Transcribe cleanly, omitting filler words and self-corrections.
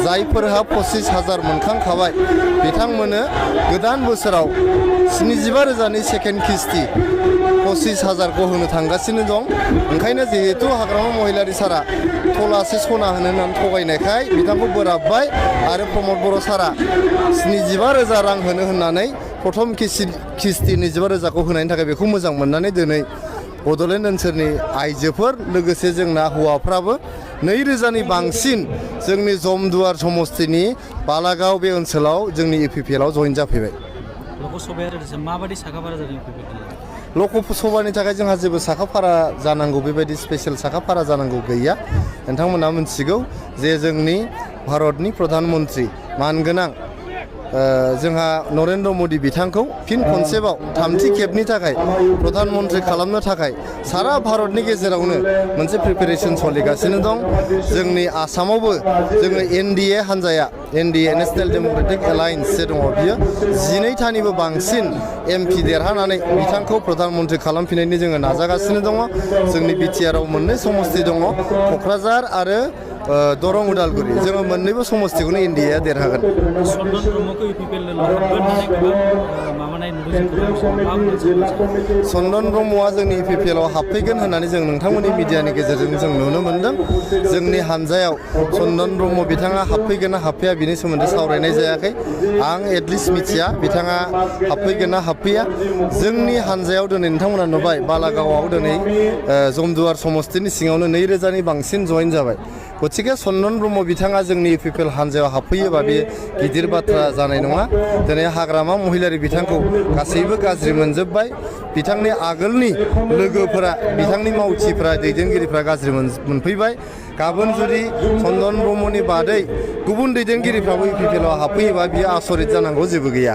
जायफोरहा 25,000 मोनखांखाबाय बिथांमोननो गोदान बोसोराव 75,000नि सेकेन्ड किस्ति 25,000 होनो थांगासिनो दं। ओंखायनो जिहेतु हाग्रामा महिलारि सारा थलासे सना होनो होननानै थगायनायखाय बिथांखौ बोराबबाय आरो प्रमद बर' सारा 75,000 रां होनो होननानै प्रथम किस्ति 75,000खौ होनायनि थाखाय बेखौ मोजां मोननानै दिनै बड'लेण्ड ओनसोलनि आइजोफोर लोगोसे जोंना हौवाफ्राबो 2,000नि बांसिन जोंनि जमदुवार समस्तिनि बालागाव बे ओनसोलाव जोंनि इपिपिएलआव जइन जाफैबाय। लकसभायाव माबायदि साखाफारा जादों इपिपिएल? लकसभानि थाखाय जोंहा जेबो साखाफारा जानांगौ बेबायदि स्पेशल साखाफारा जानांगौ गैया। नोंथांमोना मिथिगौ जे जोंनि भारतनि प्रधान मन्त्रि मानगोनां जोंहा नरेन्द्र मदि बिथांखौ फिन खनसेबाव थामथि खेबनि थाखाय प्रधान मन्त्रि खालामनो थाखाय सारा भारतनि गेजेरावनो मोनसे प्रिपेरेसन सोलिगासिनो दं। जोंनि आसामावबो जोङो एनडिए हान्जाया एनडिए नेशनेल डेम'क्रेटिक एलायन्स जे दङ बियो 12थानिबो बांसिन एमपि देरहानानै बिथांखौ प्रधान मन्त्रि खालामफिननायनि जोङो नाजागासिनो दङ। जोंनि बिटिआरआव मोननै समस्ति दङ, क'क्राझार आरो दरं उदालगुरि। जोङो मोननैबो समस्तिखौनो एनडिएआ देरहागोन। चन्दन ब्रह्मआ जोंनि इपिपिएलआव हाबफैगोन होननानै जों नोंथांमोननि मिडियानि गेजेरजों जों नुनो मोनदों। जोंनि हानजायाव चन्दन ब्रह्म बिथाङा हाबफैगोन ना हाबफैया बिनि सोमोन्दै सावरायनाय जायाखै। आं एटलिस्ट मिथिया बिथाङा हाबफैगोन ना हाबफैया। जोंनि हानजायाव दिनै नोंथांमोना नुबाय बालागावआव दिनै जमदुवार समस्तिनि सिङावनो 2,000नि बांसिन जइन जाबाय। गतिके चन्दन ब्रह्म बिथाङा जोंनि इपिपिएल हानजायाव हाबफैयोबा बे गिदिर बाथ्रा जानाय नङा। दिनै हाग्रामा महिलारि बिथांखौ गासैबो गाज्रि मोनजोब्बाय। बिथांनि आगोलनि लोगोफोरा बिथांनि मावथिफ्रा दैदेनगिरिफ्रा गाज्रि मोनफैबाय। गाबोन जुदि चन्दन ब्रह्मनि बादै गुबुन दैदेनगिरिफ्राबो इपिपिएलआव हाबफैयोबा बियो आसरित जानांगौ जेबो गैया।